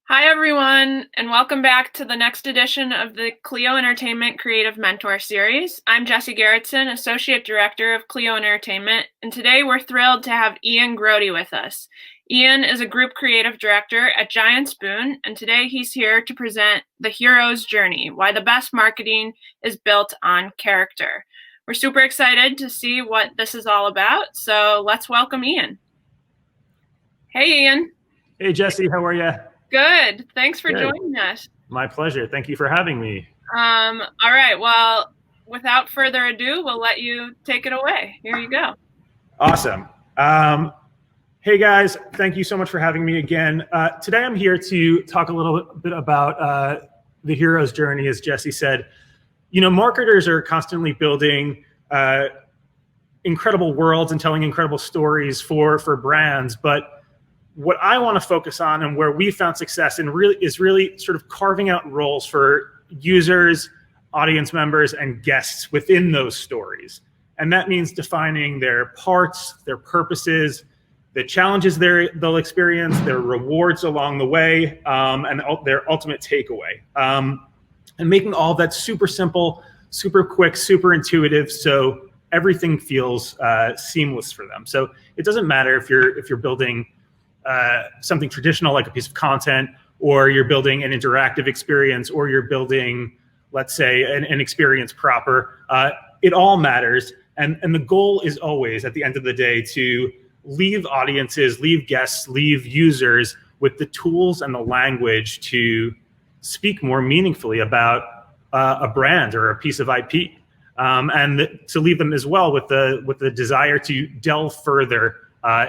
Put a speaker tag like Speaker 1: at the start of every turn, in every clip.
Speaker 1: Hi, everyone, and welcome back to the next edition of the Clio Entertainment Creative Mentor Series. I'm Jessie Gerritsen, Associate Director of Clio Entertainment, and today we're thrilled to have Ian Grody with us. Ian is a Group Creative Director at Giant Spoon, and today he's here to present The Hero's Journey, why the best marketing is built on character. We're super excited to see what this is all about, so let's welcome Ian. Hey, Ian.
Speaker 2: Hey, Jessie, how are you?
Speaker 1: Good. Thanks for
Speaker 2: Good.
Speaker 1: joining us.
Speaker 2: My pleasure. Thank you for having me.
Speaker 1: All right. Well, without further ado, we'll let you take it away. Here you go.
Speaker 2: Awesome. Hey, guys, thank you so much for having me again. Today I'm here to talk a little bit about the hero's journey, as Jessie said. You know, marketers are constantly building incredible worlds and telling incredible stories for brands, but what I want to focus on and where we found success and is really sort of carving out roles for users, audience members, and guests within those stories. And that means defining their parts, their purposes, the challenges they'll experience, their rewards along the way, and their ultimate takeaway. And making all of that super simple, super quick, super intuitive, so everything feels seamless for them. So it doesn't matter if you're building something traditional like a piece of content, or you're building an interactive experience, or you're building, let's say, an experience proper. It all matters. And the goal is always, at the end of the day, to leave audiences, leave guests, leave users with the tools and the language to speak more meaningfully about a brand or a piece of IP. And to leave them as well with the desire to delve further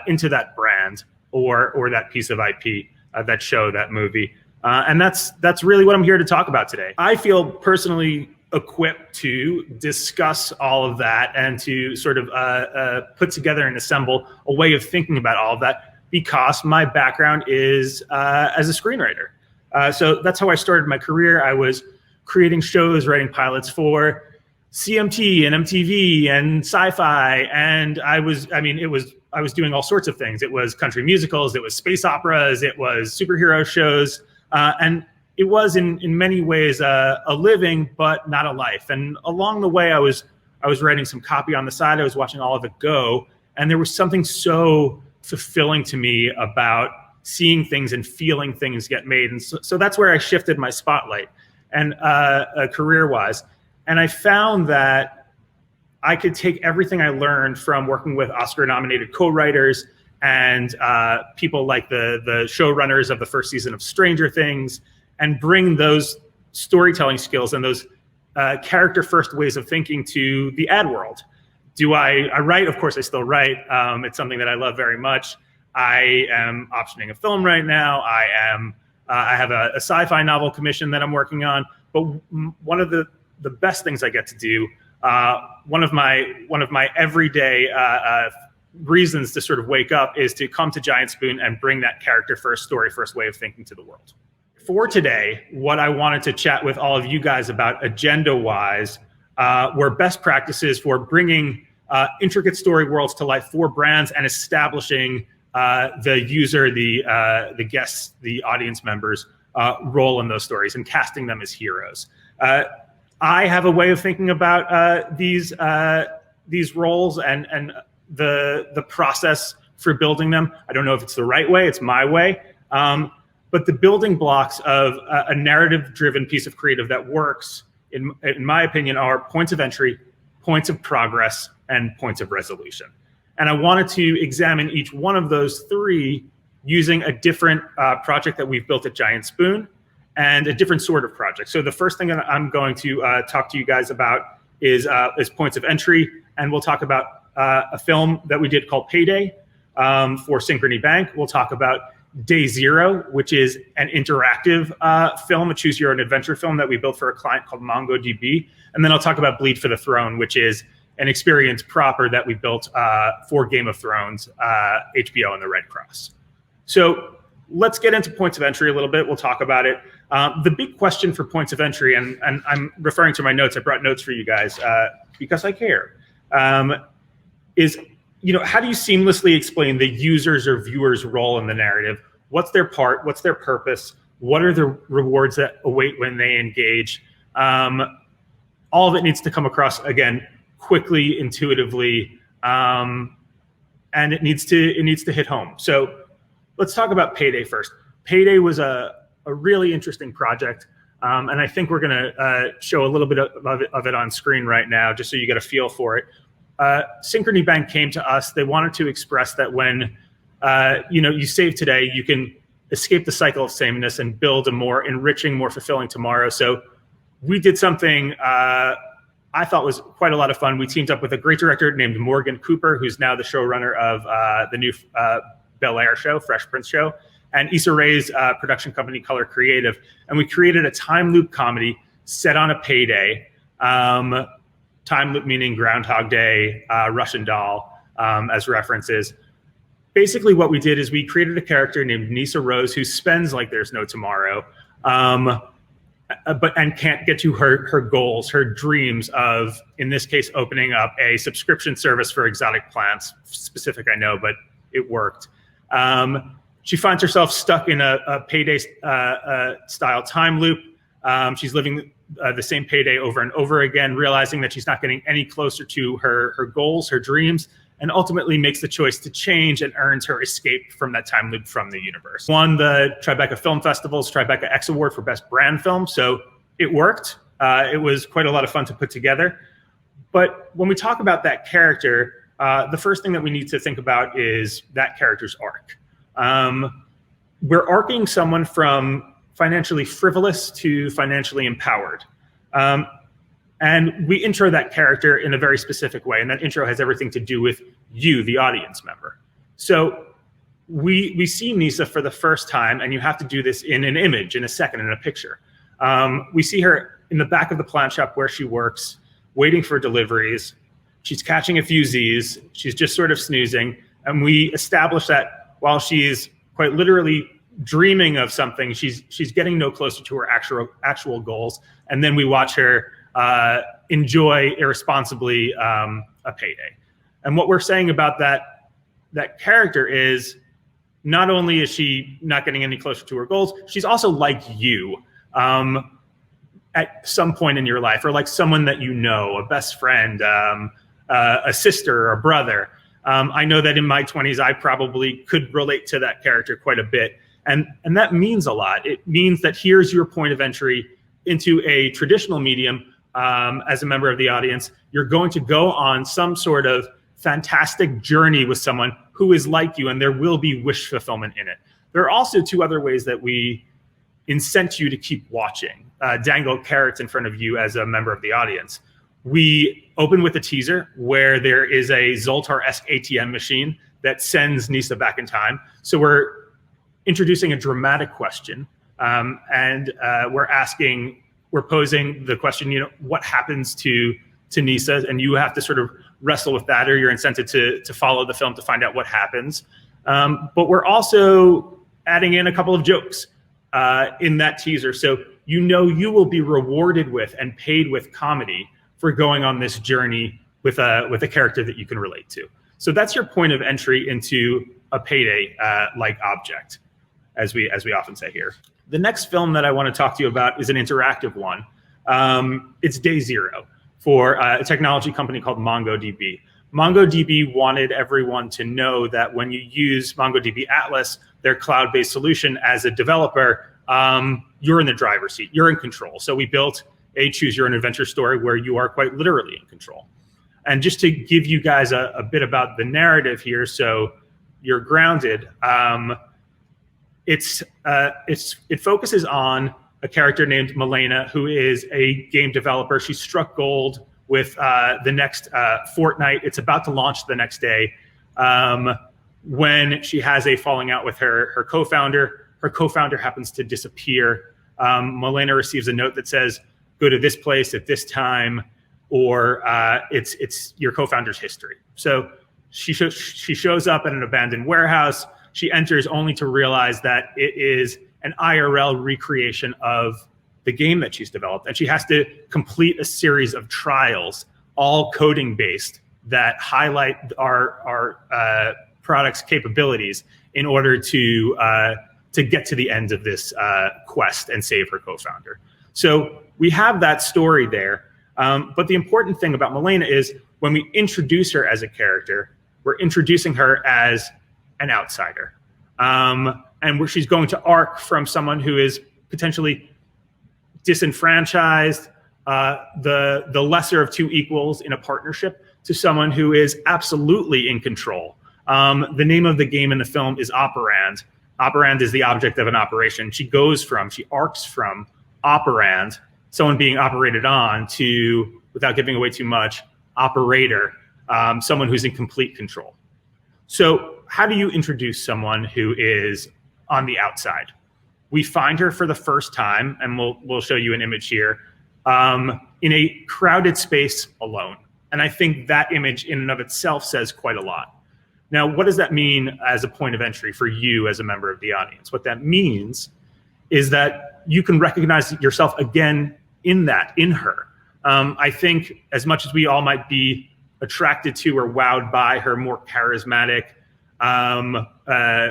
Speaker 2: into that brand or that piece of IP, that show, that movie. And that's really what I'm here to talk about today. I feel personally equipped to discuss all of that and to sort of put together and assemble a way of thinking about all of that, because my background is as a screenwriter. So that's how I started my career. I was creating shows, writing pilots for CMT and MTV and Sci-Fi, and I was doing all sorts of things. It was country musicals, it was space operas, it was superhero shows, and it was in many ways a living, but not a life. And along the way, I was writing some copy on the side. I was watching all of it go, and there was something so fulfilling to me about seeing things and feeling things get made. And so that's where I shifted my spotlight, and career-wise. And I found that I could take everything I learned from working with Oscar-nominated co-writers and people like the showrunners of the first season of Stranger Things, and bring those storytelling skills and those character-first ways of thinking to the ad world. Do I write? Of course, I still write. It's something that I love very much. I am optioning a film right now. I have a sci-fi novel commission that I'm working on. But one of the best things I get to do, one of my everyday reasons to sort of wake up, is to come to Giant Spoon and bring that character-first, story-first way of thinking to the world. For today, what I wanted to chat with all of you guys about agenda-wise were best practices for bringing intricate story worlds to life for brands and establishing the user, the guests, the audience members' role in those stories and casting them as heroes. I have a way of thinking about these roles and the process for building them. I don't know if it's the right way. It's my way. But the building blocks of a narrative-driven piece of creative that works, in my opinion, are points of entry, points of progress, and points of resolution. And I wanted to examine each one of those three using a different project that we've built at Giant Spoon, and a different sort of project. So the first thing that I'm going to talk to you guys about is points of entry, and we'll talk about a film that we did called Payday for Synchrony Bank. We'll talk about Day Zero, which is an interactive film, a choose your own adventure film that we built for a client called MongoDB. And then I'll talk about Bleed for the Throne, which is an experience proper that we built for Game of Thrones, HBO, and the Red Cross. So let's get into points of entry a little bit. We'll talk about it. The big question for points of entry, and I'm referring to my notes, I brought notes for you guys because I care, is, how do you seamlessly explain the user's or viewer's role in the narrative? What's their part? What's their purpose? What are the rewards that await when they engage? All of it needs to come across, again, quickly, intuitively, and it needs to hit home. So let's talk about Payday first. Payday was a really interesting project, and I think we're going to show a little bit of it on screen right now, just so you get a feel for it. Synchrony Bank came to us. They wanted to express that when you save today, you can escape the cycle of sameness and build a more enriching, more fulfilling tomorrow. So we did something I thought was quite a lot of fun. We teamed up with a great director named Morgan Cooper, who's now the showrunner of the new Bel Air show, Fresh Prince show, and Issa Rae's production company, Color Creative. And we created a time loop comedy set on a payday. Time loop meaning Groundhog Day, Russian Doll as references. Basically what we did is we created a character named Nisa Rose who spends like there's no tomorrow, and can't get to her goals, her dreams of, in this case, opening up a subscription service for exotic plants. Specific, I know, but it worked. She finds herself stuck in a payday style time loop. She's living the same payday over and over again, realizing that she's not getting any closer to her goals, her dreams, and ultimately makes the choice to change and earns her escape from that time loop from the universe. Won the Tribeca Film Festival's Tribeca X Award for Best Brand Film, so it worked. It was quite a lot of fun to put together. But when we talk about that character, the first thing that we need to think about is that character's arc. We're arcing someone from financially frivolous to financially empowered. And we intro that character in a very specific way, and that intro has everything to do with you, the audience member. So we see Nisa for the first time, and you have to do this in an image, in a second, in a picture. We see her in the back of the plant shop where she works, waiting for deliveries. She's catching a few Z's. She's just sort of snoozing. And we establish that while she's quite literally dreaming of something, she's getting no closer to her actual goals. And then we watch her enjoy irresponsibly a payday. And what we're saying about that character is not only is she not getting any closer to her goals, she's also like you at some point in your life, or like someone that you know, a best friend, a sister or a brother. I know that in my 20s, I probably could relate to that character quite a bit. And that means a lot. It means that here's your point of entry into a traditional medium. As a member of the audience, you're going to go on some sort of fantastic journey with someone who is like you, and there will be wish fulfillment in it. There are also two other ways that we incent you to keep watching, dangle carrots in front of you as a member of the audience. We open with a teaser where there is a Zoltar-esque ATM machine that sends Nisa back in time. So we're introducing a dramatic question, and we're posing the question, what happens to Nisa? And you have to sort of wrestle with that, or you're incented to follow the film to find out what happens. But we're also adding in a couple of jokes in that teaser. So you will be rewarded with and paid with comedy for going on this journey with a character that you can relate to. So that's your point of entry into a payday like object, as we often say here. The next film that I want to talk to you about is an interactive one. It's Day Zero for a technology company called MongoDB. MongoDB wanted everyone to know that when you use MongoDB Atlas, their cloud-based solution, as a developer, you're in the driver's seat, you're in control. So we built a choose your own adventure story where you are quite literally in control. And just to give you guys a bit about the narrative here, so you're grounded, it focuses on a character named Milena, who is a game developer. She struck gold with the next Fortnite. It's about to launch the next day when she has a falling out with her co-founder. Her co-founder happens to disappear. Milena receives a note that says, go to this place at this time, or it's your co-founder's history. So she shows up at an abandoned warehouse. She enters only to realize that it is an IRL recreation of the game that she's developed. And she has to complete a series of trials, all coding based, that highlight our product's capabilities in order to to get to the end of this quest and save her co-founder. So we have that story there. But the important thing about Milena is when we introduce her as a character, we're introducing her as an outsider. And where she's going to arc from someone who is potentially disenfranchised, the lesser of two equals in a partnership, to someone who is absolutely in control. The name of the game in the film is operand. Operand is the object of an operation. She arcs from operand, someone being operated on, to, without giving away too much, operator, someone who's in complete control. So how do you introduce someone who is on the outside? We find her for the first time, and we'll show you an image here, in a crowded space alone. And I think that image in and of itself says quite a lot. Now, what does that mean as a point of entry for you as a member of the audience? What that means is that you can recognize yourself again in her. I think as much as we all might be attracted to or wowed by her more charismatic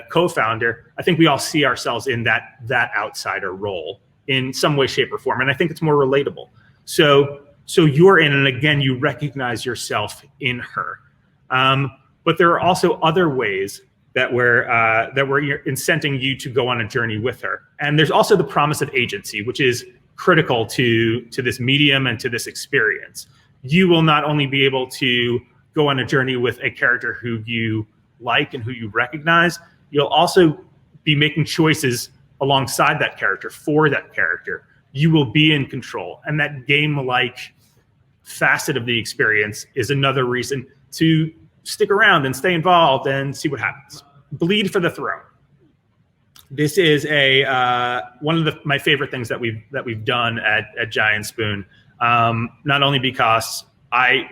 Speaker 2: co-founder, I think we all see ourselves in that outsider role in some way, shape, or form. And I think it's more relatable. So you're in, and again, you recognize yourself in her. But there are also other ways that we're incenting you to go on a journey with her. And there's also the promise of agency, which is critical to this medium and to this experience. You will not only be able to go on a journey with a character who you like and who you recognize, you'll also be making choices alongside that character, for that character. You will be in control. And that game-like facet of the experience is another reason to stick around and stay involved and see what happens. Bleed for the throne. This is one of my favorite things that we've done at Giant Spoon. Not only because I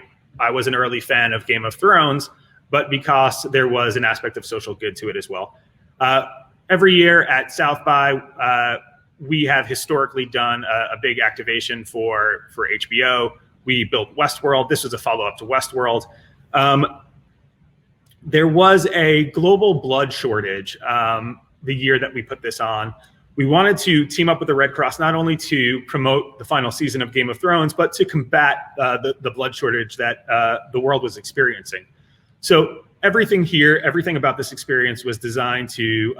Speaker 2: was an early fan of Game of Thrones, but because there was an aspect of social good to it as well. Every year at South by, we have historically done a big activation for HBO. We built Westworld. This was a follow-up to Westworld. There was a global blood shortage the year that we put this on. We wanted to team up with the Red Cross, not only to promote the final season of Game of Thrones, but to combat the blood shortage that the world was experiencing. So everything about this experience was designed to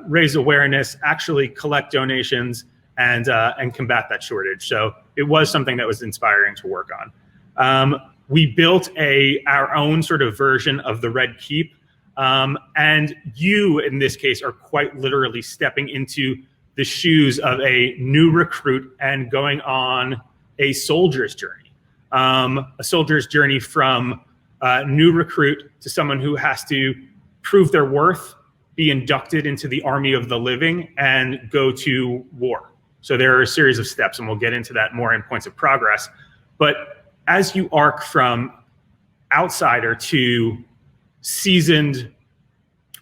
Speaker 2: raise awareness, actually collect donations, and combat that shortage. So it was something that was inspiring to work on. We built our own sort of version of the Red Keep. And you, in this case, are quite literally stepping into the shoes of a new recruit and going on a soldier's journey. A soldier's journey from new recruit to someone who has to prove their worth, be inducted into the army of the living, and go to war. So there are a series of steps, and we'll get into that more in points of progress. But as you arc from outsider to seasoned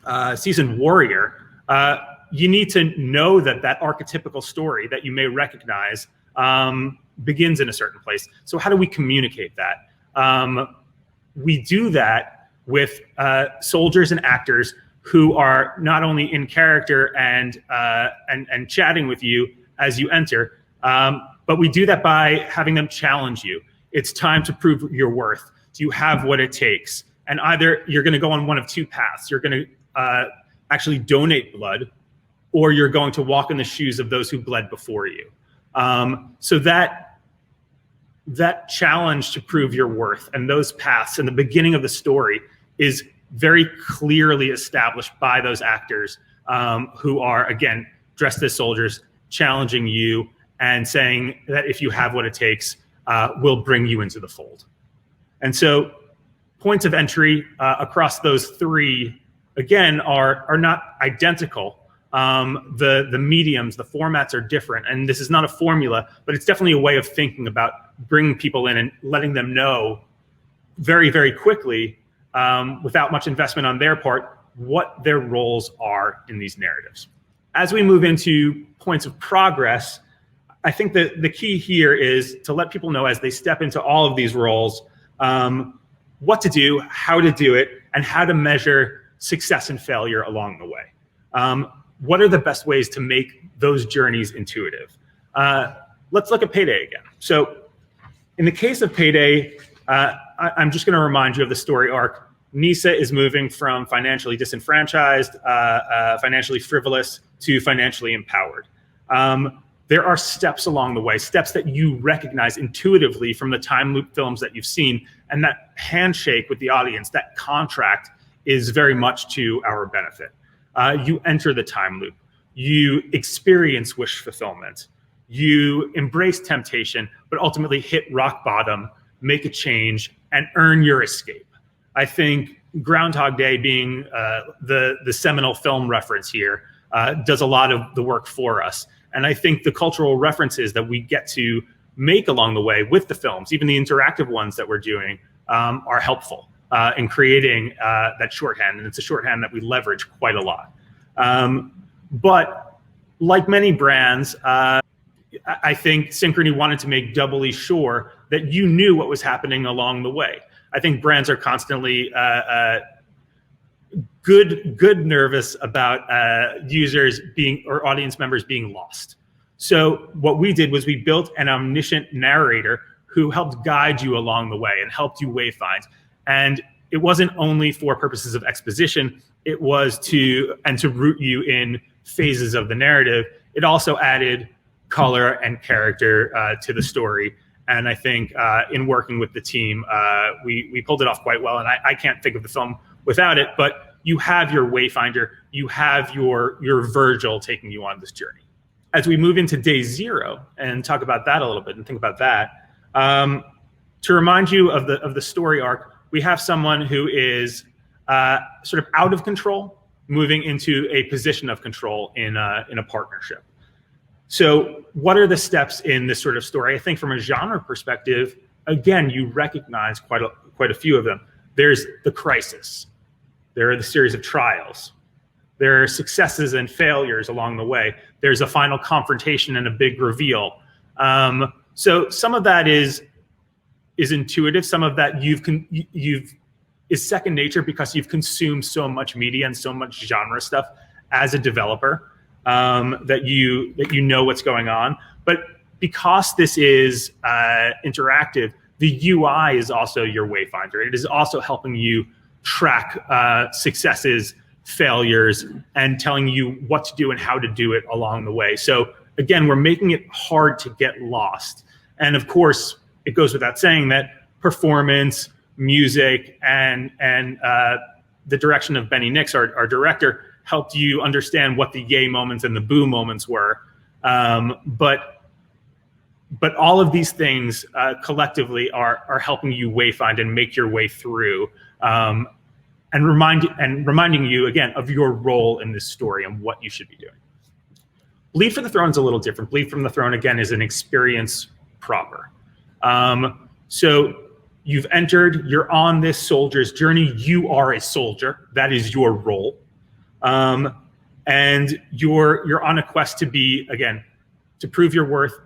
Speaker 2: warrior, you need to know that archetypical story that you may recognize begins in a certain place. So how do we communicate that? We do that with soldiers and actors who are not only in character and chatting with you as you enter, but we do that by having them challenge you. It's time to prove your worth. Do you have what it takes? And either you're going to go on one of two paths. You're going to actually donate blood, or you're going to walk in the shoes of those who bled before you. So that challenge to prove your worth and those paths in the beginning of the story is very clearly established by those actors who are, again, dressed as soldiers, challenging you and saying that if you have what it takes, we'll bring you into the fold. And so points of entry across those three, again, are not identical. The mediums, the formats are different. And this is not a formula, but it's definitely a way of thinking about bringing people in and letting them know very, very quickly, without much investment on their part, what their roles are in these narratives. As we move into points of progress, I think that the key here is to let people know as they step into all of these roles, what to do, how to do it, and how to measure success and failure along the way. what are the best ways to make those journeys intuitive? Let's look at Payday again. So in the case of Payday, I'm just going to remind you of the story arc. Nisa is moving from financially disenfranchised, financially frivolous, to financially empowered. There are steps along the way, steps that you recognize intuitively from the time loop films that you've seen, and that handshake with the audience, that contract, is very much to our benefit. You enter the time loop, you experience wish fulfillment, you embrace temptation, but ultimately hit rock bottom, make a change, and earn your escape. I think Groundhog Day, being the seminal film reference here, does a lot of the work for us. And I think the cultural references that we get to make along the way with the films, even the interactive ones that we're doing, are helpful in creating that shorthand. And it's a shorthand that we leverage quite a lot. But like many brands, I think Synchrony wanted to make doubly sure that you knew what was happening along the way. I think brands are constantly nervous about users being, or audience members being lost. So what we did was we built an omniscient narrator who helped guide you along the way and helped you wayfind. And it wasn't only for purposes of exposition, it was to root you in phases of the narrative. It also added color and character to the story. And I think in working with the team, we pulled it off quite well. And I can't think of the film without it, but you have your wayfinder, you have your Virgil taking you on this journey. As we move into day 0 and talk about that a little bit and think about that, to remind you of the story arc, we have someone who is sort of out of control, moving into a position of control in a partnership. So what are the steps in this sort of story? I think from a genre perspective, again, you recognize quite a few of them. There's the crisis. There are the series of trials. There are successes and failures along the way. There's a final confrontation and a big reveal. So some of that is intuitive. Some of that is second nature because you've consumed so much media and so much genre stuff as a developer. That you know what's going on. But because this is interactive, the UI is also your wayfinder. It is also helping you track successes, failures, and telling you what to do and how to do it along the way. So again, we're making it hard to get lost. And of course, it goes without saying that performance, music, and the direction of Benny Nix, our director, helped you understand what the yay moments and the boo moments were. But all of these things collectively are helping you wayfind and make your way through, and reminding you again of your role in this story and what you should be doing. Bleed for the Throne is a little different. Bleed from the Throne, again, is an experience proper. So you've entered, you're on this soldier's journey. You are a soldier. That is your role. And you're on a quest to be, again, to prove your worth,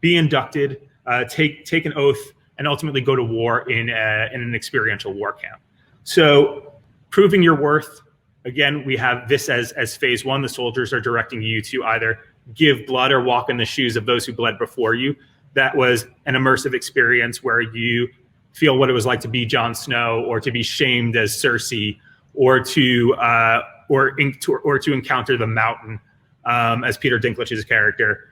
Speaker 2: be inducted, take an oath, and ultimately go to war in an experiential war camp. So proving your worth, again, we have this as phase 1. The soldiers are directing you to either give blood or walk in the shoes of those who bled before you. That was an immersive experience where you feel what it was like to be Jon Snow, or to be shamed as Cersei, or to encounter the Mountain as Peter Dinklage's character.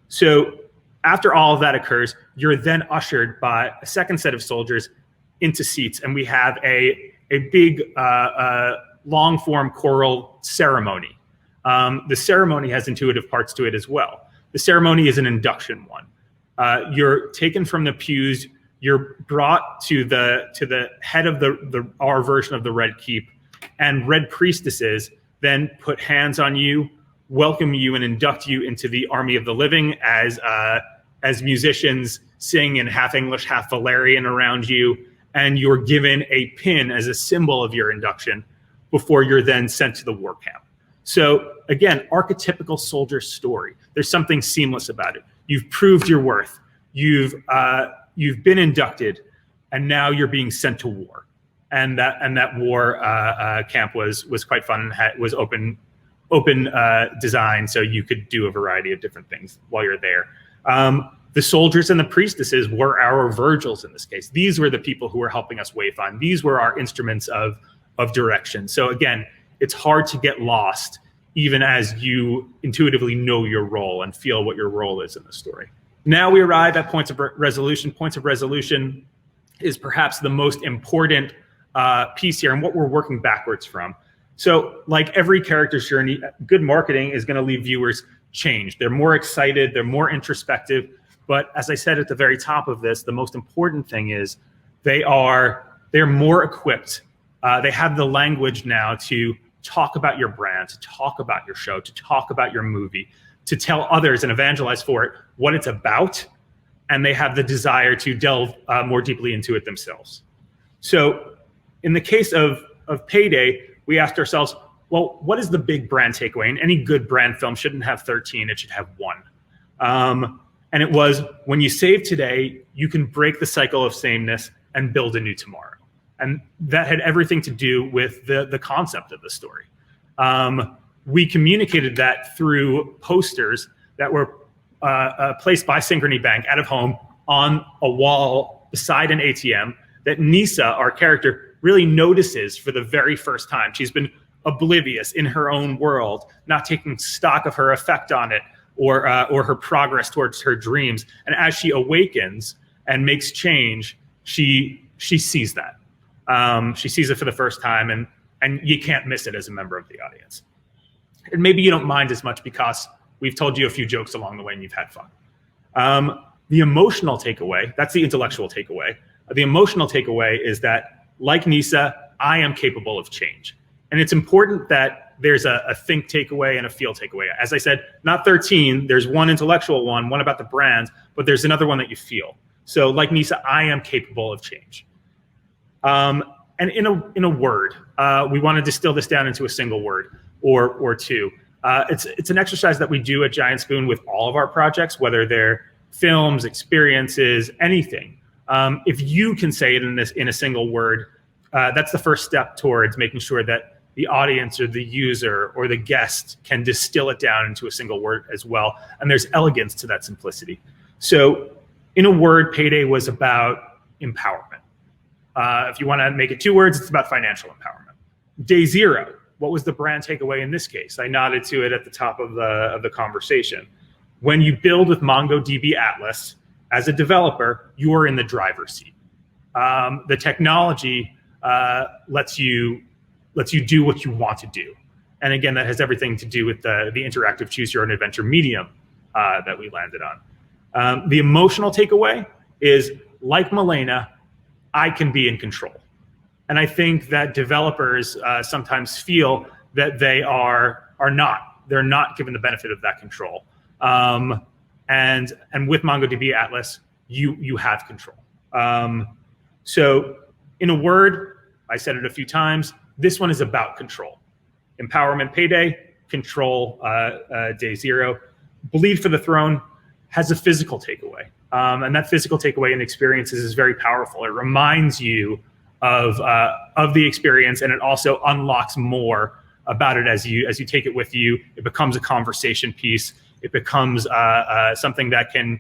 Speaker 2: So after all of that occurs, you're then ushered by a second set of soldiers into seats, and we have a big long form choral ceremony. The ceremony has intuitive parts to it as well. The ceremony is an induction one. You're taken from the pews. You're brought to the head of our version of the Red Keep, and Red Priestesses then put hands on you, welcome you, and induct you into the army of the living as musicians sing in half English, half Valerian around you, and you're given a pin as a symbol of your induction before you're then sent to the war camp. So again, archetypical soldier story. There's something seamless about it. You've proved your worth. You've been inducted, and now you're being sent to war. And that war camp was quite fun and was open open design, so you could do a variety of different things while you're there. The soldiers and the priestesses were our Virgils in this case. These were the people who were helping us wayfind. These were our instruments of direction. So again, it's hard to get lost even as you intuitively know your role and feel what your role is in the story. Now we arrive at points of resolution. Points of resolution is perhaps the most important piece here and what we're working backwards from. So like every character's journey, good marketing is going to leave viewers changed. They're more excited, they're more introspective. But as I said at the very top of this, the most important thing is they're more equipped. They have the language now to talk about your brand, to talk about your show, to talk about your movie, to tell others and evangelize for it what it's about. And they have the desire to delve more deeply into it themselves. So in the case of Payday, we asked ourselves, well, what is the big brand takeaway? And any good brand film shouldn't have 13, it should have 1. And it was, when you save today, you can break the cycle of sameness and build a new tomorrow. And that had everything to do with the concept of the story. We communicated that through posters that were placed by Synchrony Bank out of home on a wall beside an ATM that Nisa, our character, really notices for the very first time. She's been oblivious in her own world, not taking stock of her effect on it or her progress towards her dreams. And as she awakens and makes change, she sees that. She sees it for the first time, and you can't miss it as a member of the audience. And maybe you don't mind as much because we've told you a few jokes along the way and you've had fun. The emotional takeaway, that's the intellectual takeaway. The emotional takeaway is that, like Nisa, I am capable of change. And it's important that there's a think takeaway and a feel takeaway. As I said, not 13, there's one intellectual one about the brand, but there's another one that you feel. So like Nisa, I am capable of change. And in a word, we want to distill this down into a single word or two. It's an exercise that we do at Giant Spoon with all of our projects, whether they're films, experiences, anything. If you can say it in a single word, that's the first step towards making sure that the audience or the user or the guest can distill it down into a single word as well. And there's elegance to that simplicity. So in a word, Payday was about empowerment. If you want to make it 2 words, it's about financial empowerment. Day zero, what was the brand takeaway in this case? I nodded to it at the top of the conversation. When you build with MongoDB Atlas, as a developer, you are in the driver's seat. The technology lets you do what you want to do. And again, that has everything to do with the interactive choose your own adventure medium that we landed on. The emotional takeaway is, like Milena, I can be in control. And I think that developers sometimes feel that they are not. They're not given the benefit of that control. And with MongoDB Atlas, you have control. So in a word, I said it a few times, this one is about control. Empowerment Payday, control day zero. Bleed for the Throne has a physical takeaway. And that physical takeaway in experiences is very powerful. It reminds you of the experience, and it also unlocks more about it as you take it with you. It becomes a conversation piece. It becomes something that can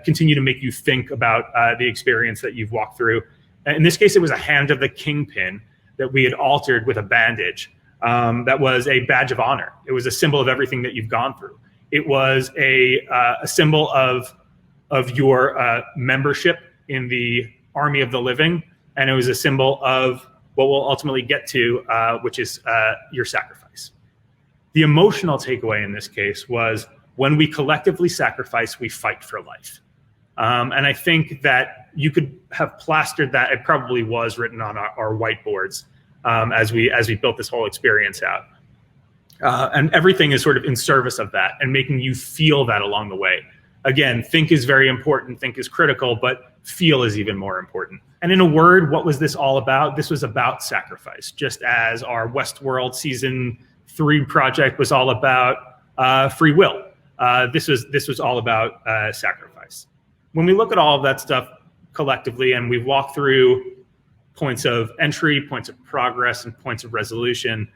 Speaker 2: continue to make you think about the experience that you've walked through. In this case, it was a hand of the kingpin that we had altered with a bandage. That was a badge of honor. It was a symbol of everything that you've gone through. It was a symbol of your membership in the army of the living, and it was a symbol of what we'll ultimately get to, which is your sacrifice. The emotional takeaway in this case was, when we collectively sacrifice, we fight for life. And I think that you could have plastered that. It probably was written on our whiteboards as we built this whole experience out. And everything is sort of in service of that and making you feel that along the way. Again, think is very important, think is critical, but feel is even more important. And in a word, what was this all about? This was about sacrifice, just as our Westworld Season 3 project was all about free will. This was all about sacrifice. When we look at all of that stuff collectively, and we've walked through points of entry, points of progress, and points of resolution,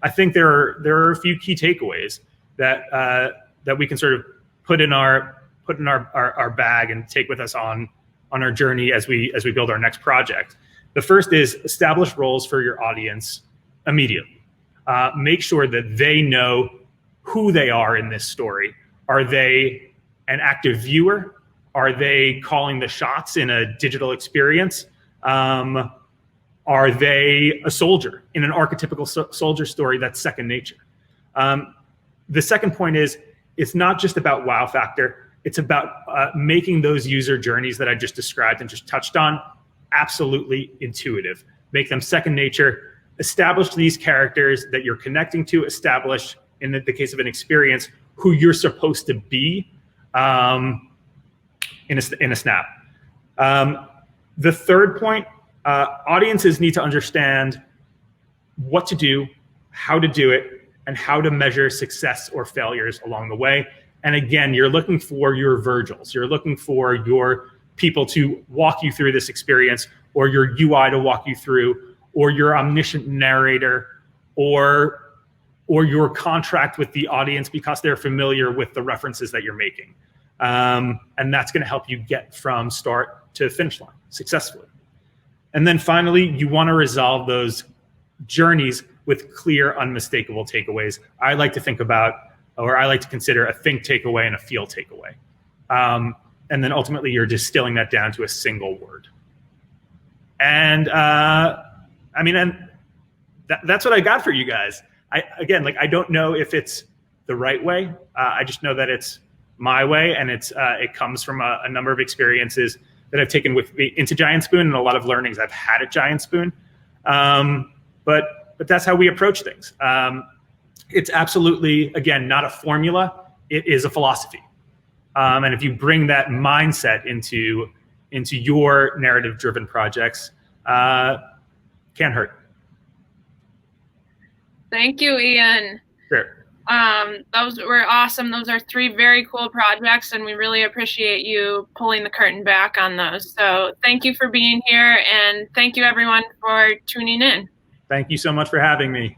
Speaker 2: I think there are a few key takeaways that we can sort of put in our bag and take with us on our journey as we build our next project. The first is establish roles for your audience immediately. Make sure that they know who they are in this story. Are they an active viewer? Are they calling the shots in a digital experience? Are they a soldier in an archetypical soldier story that's second nature? The second point is, it's not just about wow factor. It's about making those user journeys that I just described and just touched on absolutely intuitive. Make them second nature. Establish these characters that you're connecting to. Establish, in the case of an experience, who you're supposed to be in a snap. The third point, audiences need to understand what to do, how to do it, and how to measure success or failures along the way. And again, you're looking for your Virgils. You're looking for your people to walk you through this experience, or your UI to walk you through, or your omniscient narrator, or your contract with the audience because they're familiar with the references that you're making. And that's going to help you get from start to finish line successfully. And then finally, you want to resolve those journeys with clear, unmistakable takeaways. I like to think about, or I like to consider, a think takeaway and a feel takeaway. And then ultimately, you're distilling that down to a single word. And that's what I got for you guys. I don't know if it's the right way. I just know that it's my way, and it comes from a number of experiences that I've taken with me into Giant Spoon and a lot of learnings I've had at Giant Spoon. But that's how we approach things. It's absolutely, again, not a formula. It is a philosophy. And if you bring that mindset into your narrative-driven projects, can't hurt.
Speaker 1: Thank you, Ian.
Speaker 2: Sure.
Speaker 1: Those were awesome. Those are 3 very cool projects, and we really appreciate you pulling the curtain back on those. So thank you for being here, and thank you everyone for tuning in.
Speaker 2: Thank you so much for having me.